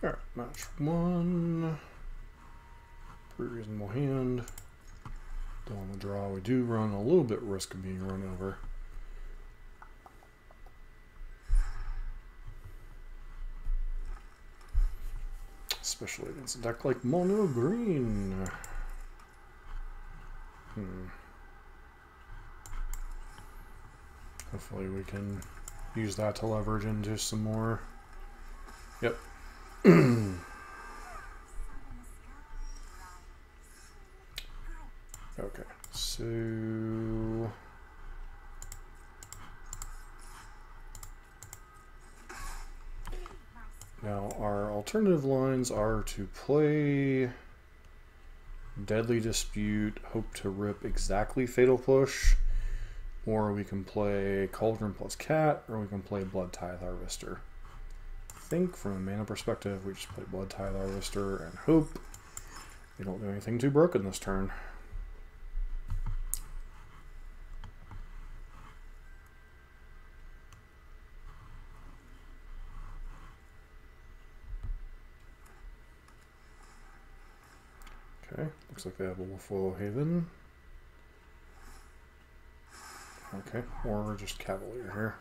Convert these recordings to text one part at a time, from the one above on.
Alright, match 1. Pretty reasonable hand. Don't want to draw. We do run a little bit risk of being run over. Especially against a deck like Mono Green. Hopefully we can use that to leverage into some more. Yep. Okay, so now our alternative lines are to play Deadly Dispute, hope to rip exactly Fatal Push, or we can play Cauldron plus Cat, or we can play Bloodtithe Harvester. I think from a mana perspective, we just play Bloodtithe Harvester and hope we don't do anything too broken this turn. Okay, looks like they have a Wolfwillow Haven. Okay, or just Cavalier here.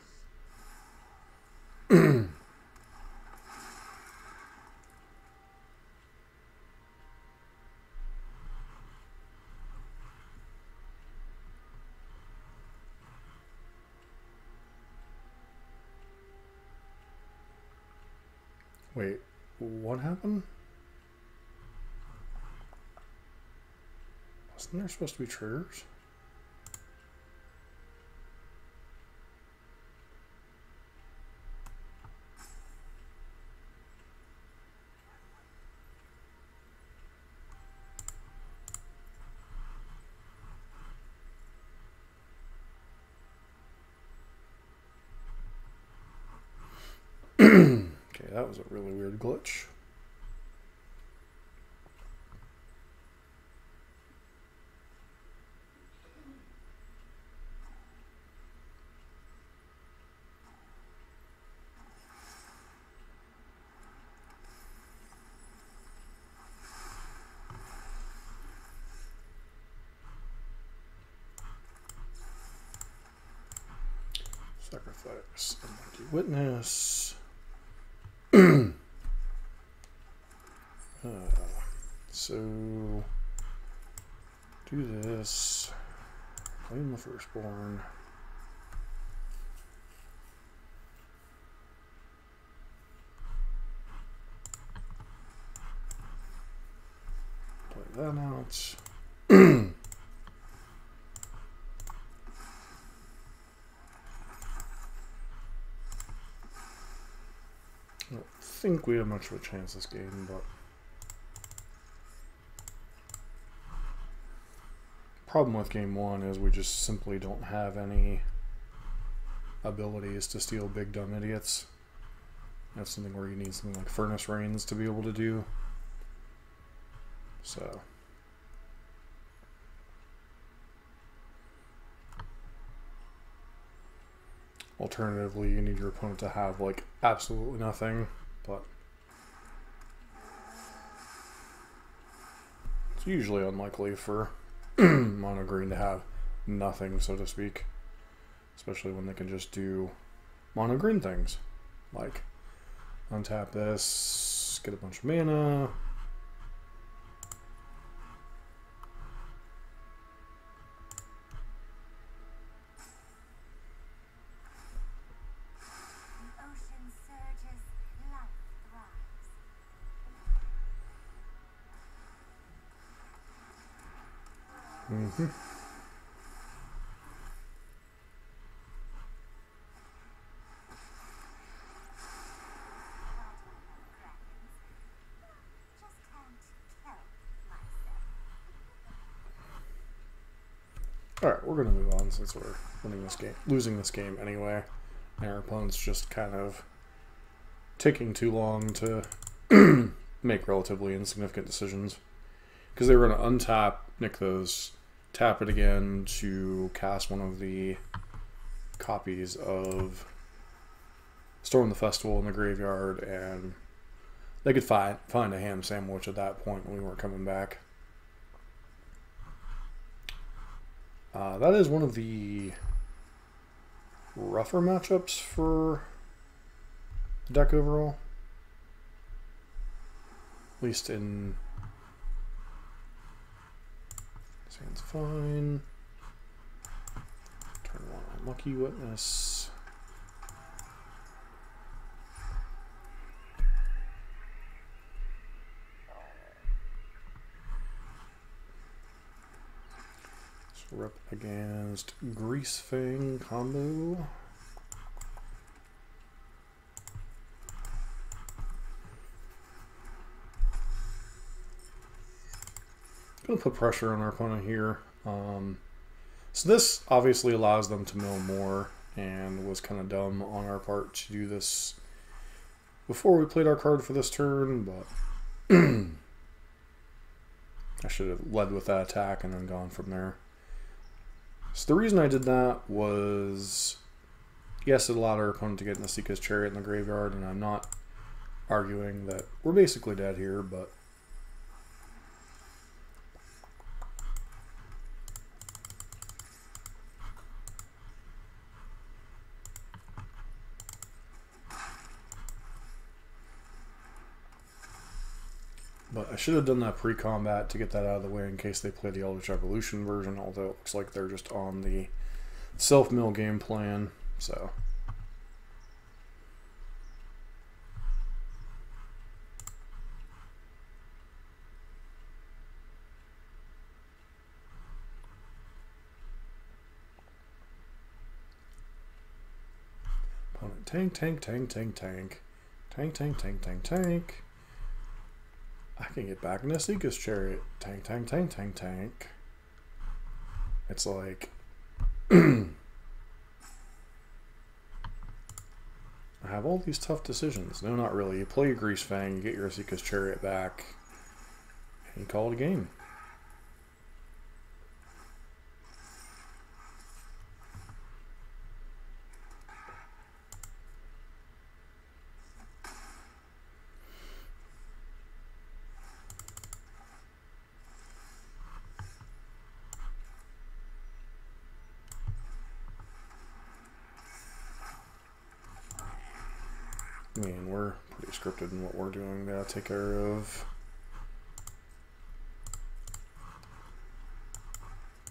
Wait, what happened? Wasn't there supposed to be triggers? Okay, that was a really weird glitch. Sacrifice, Unlucky Witness. So do this. Claim the Firstborn. Play that out. I don't think we have much of a chance this game, but problem with game 1 is we just simply don't have any abilities to steal big dumb idiots. That's something where you need something like Furnace Rains to be able to do. So alternatively, you need your opponent to have like absolutely nothing, but it's usually unlikely for mono green to have nothing, so to speak, especially when they can just do mono green things like untap this, get a bunch of mana. Alright, we're going to move on since we're losing this game anyway. And our opponent's just kind of taking too long to make relatively insignificant decisions. Because they were going to untap Nykthos, tap it again to cast one of the copies of Storm the Festival in the graveyard, and they could find a ham sandwich at that point when we weren't coming back. That is one of the rougher matchups for the deck overall. At least in... Sounds fine. Turn 1 on Lucky Witness. Rep against Greasefang combo. Gonna put pressure on our opponent here. So this obviously allows them to mill more, and was kind of dumb on our part to do this before we played our card for this turn, but I should have led with that attack and then gone from there. So the reason I did that was, yes, it allowed our opponent to get Nasika's Chariot in the graveyard, and I'm not arguing that we're basically dead here, but I should have done that pre-combat to get that out of the way in case they play the Eldritch Evolution version, although it looks like they're just on the self-mill game plan, so. Opponent tank, tank, tank, tank, tank. Tank, tank, tank, tank, tank. I can get back in Nasika's Chariot. Tank, tank, tank, tank, tank. It's like... I have all these tough decisions. No, not really. You play your Greasefang, you get your Nasika's Chariot back, and you call it a game. I mean, we're pretty scripted in what we're doing. Gotta take care of.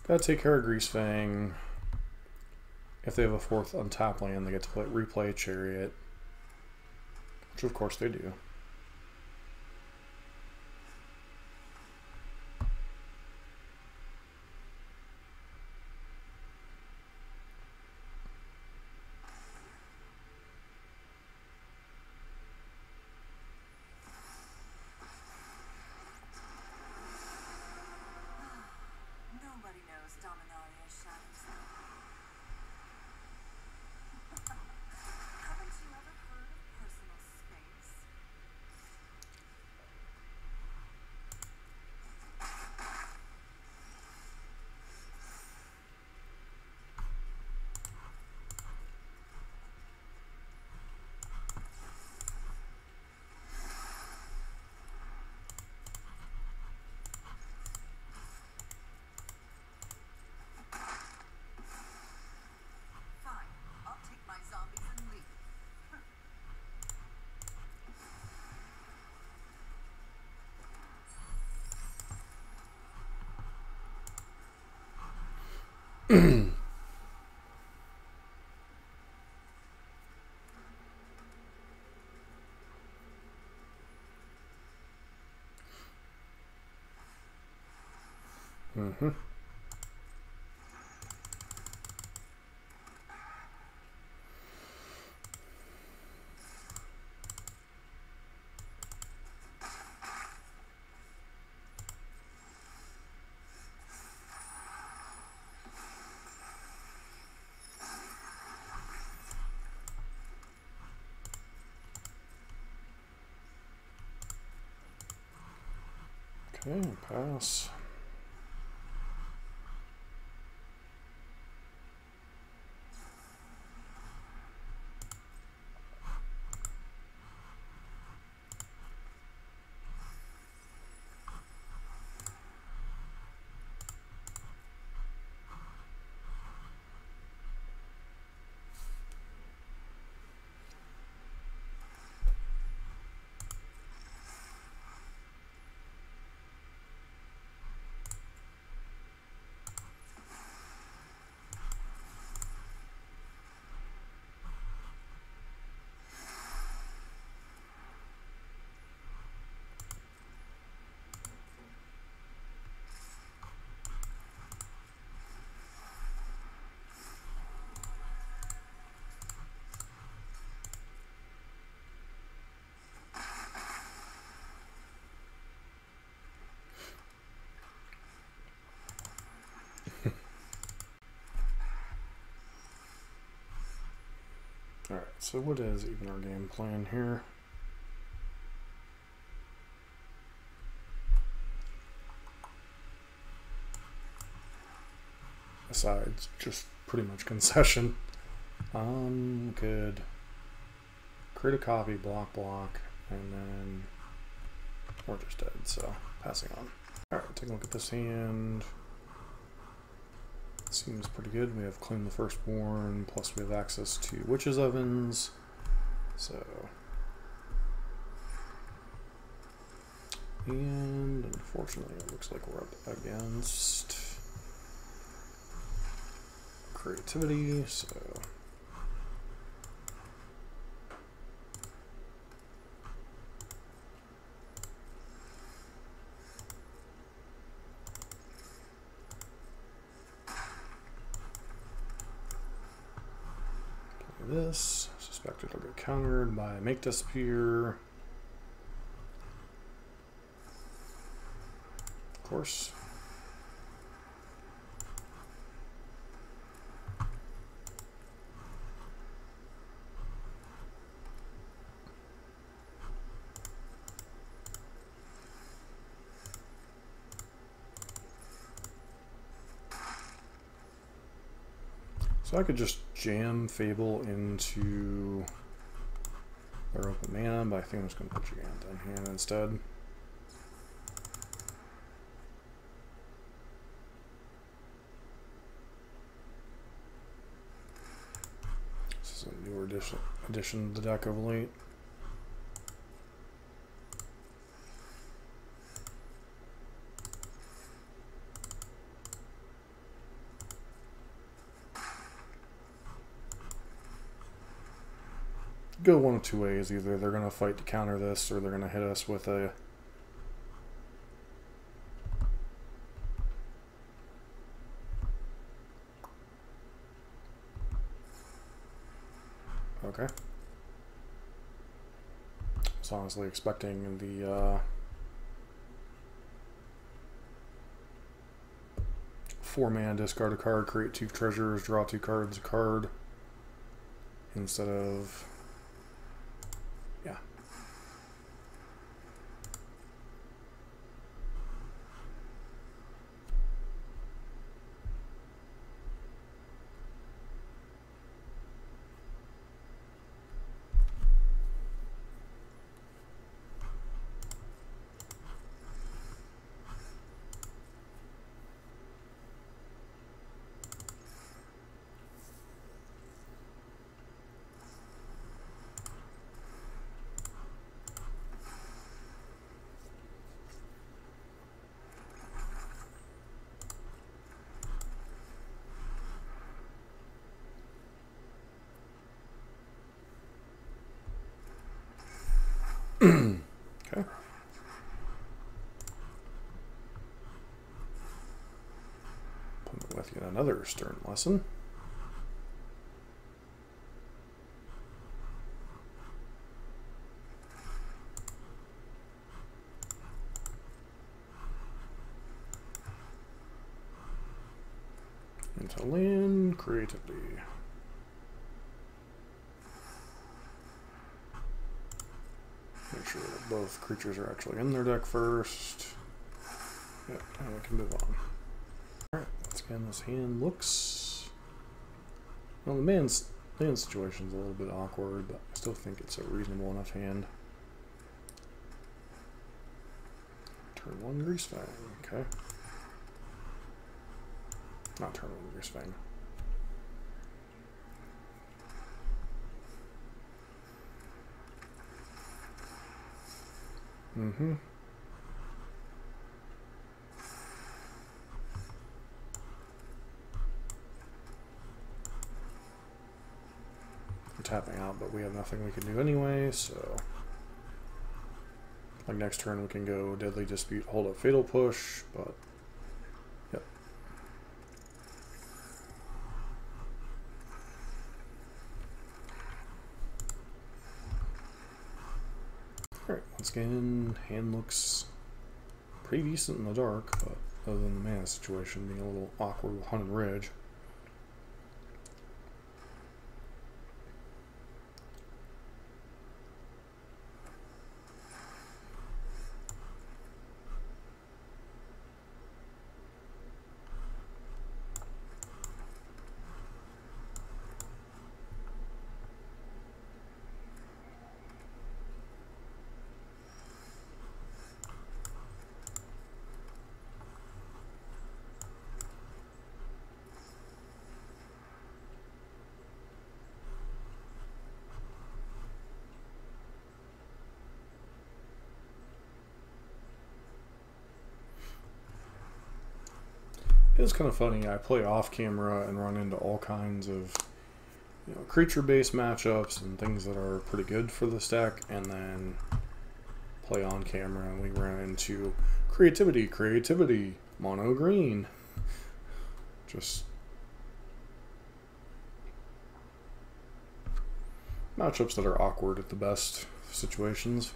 Gotta take care of Greasefang. If they have a 4th untap land, they get to replay a Chariot. Which of course they do. Mm-hmm. Okay, pass. So what is even our game plan here? Besides just pretty much concession. Could create a copy, block, and then we're just dead, so passing on. Alright, take a look at this hand. Seems pretty good. We have Claim the Firstborn, plus we have access to Witch's Ovens. So, and unfortunately it looks like we're up against Creativity, so this. Suspect it'll get countered by Make Disappear. Of course. So I could just jam Fable into their open mana, but I think I'm just going to put Jegantha in hand instead. This is a newer addition to the deck of late. Go one of two ways. Either they're going to fight to counter this, or they're going to hit us with a okay. I was honestly expecting the 4-mana discard a card, create 2 treasures, draw 2 cards, a card, instead of yeah. Okay. Put with yet another stern lesson. Into land, creativity. Make sure that both creatures are actually in their deck first. Yep, and we can move on. Alright, let's again, this hand looks... Well, the man's situation's a little bit awkward, but I still think it's a reasonable enough hand. Turn 1 Greasefang, okay. Not turn 1 Greasefang. Mm-hmm. We're tapping out, but we have nothing we can do anyway, so... Like next turn we can go Deadly Dispute, hold up Fatal Push, but... Yep. Alright, once again, hand looks pretty decent in the dark, but other than the mana situation being a little awkward with Haunted Ridge. it was kind of funny. I play off camera and run into all kinds of creature-based matchups and things that are pretty good for this deck, and then play on camera and we ran into creativity, mono green. Just matchups that are awkward at the best situations.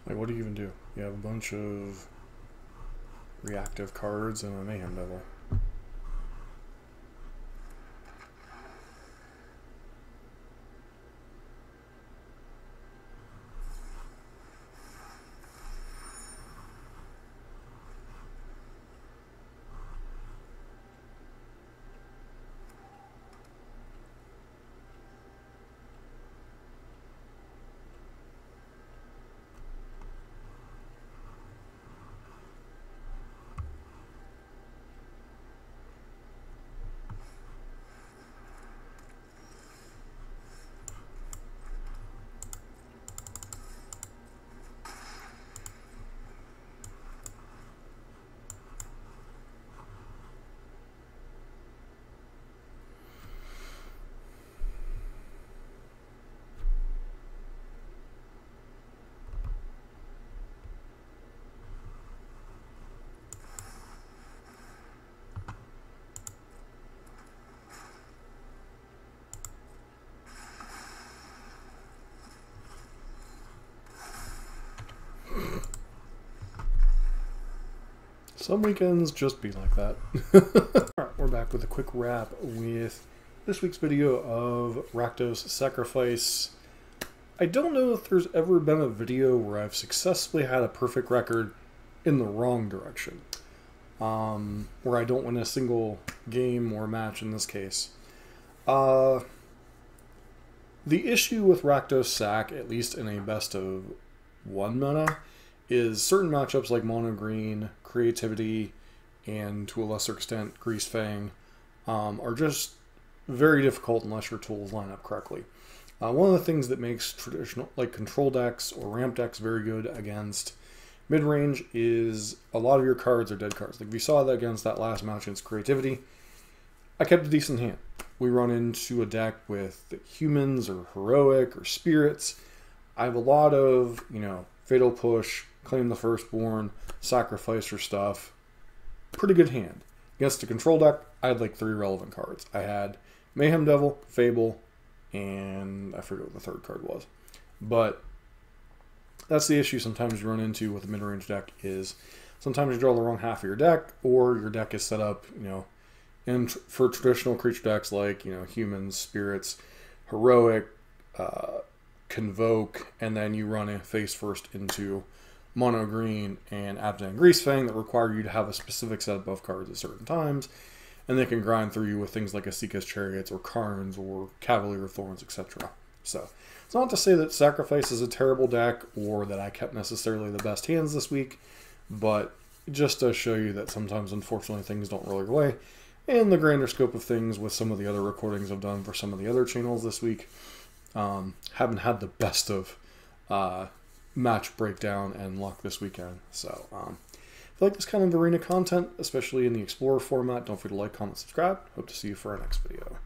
Like, what do you even do? You have a bunch of reactive cards and a Mayhem Devil. Some weekends just be like that. Alright, we're back with a quick wrap with this week's video of Rakdos Sacrifice. I don't know if there's ever been a video where I've successfully had a perfect record in the wrong direction. Where I don't win a single game or match in this case. The issue with Rakdos Sac, at least in a best of one meta, is certain matchups like mono green, creativity, and to a lesser extent Greasefang are just very difficult unless your tools line up correctly. One of the things that makes traditional like control decks or ramp decks very good against mid-range is a lot of your cards are dead cards. Like we saw that against that last match against creativity. I kept a decent hand. We run into a deck with humans or heroic or spirits. I have a lot of, Fatal Push, Claim the Firstborn, Sacrifice or stuff. Pretty good hand. Against a control deck, I had like 3 relevant cards. I had Mayhem Devil, Fable, and I forget what the third card was. But that's the issue sometimes you run into with a mid-range deck is sometimes you draw the wrong half of your deck, or your deck is set up, and for traditional creature decks like, humans, spirits, heroic, convoke, and then you run it face first into mono green and Abzan Greasefang that require you to have a specific set of buff cards at certain times, and they can grind through you with things like Asika's Chariots or Karns or Cavalier of Thorns, etc. So it's not to say that Sacrifice is a terrible deck or that I kept necessarily the best hands this week, but it just does show you that sometimes, unfortunately, things don't roll your way. And the grander scope of things with some of the other recordings I've done for some of the other channels this week, haven't had the best of match breakdown and luck this weekend. So if you like this kind of arena content, especially in the Explorer format, don't forget to like, comment, subscribe. Hope to see you for our next video.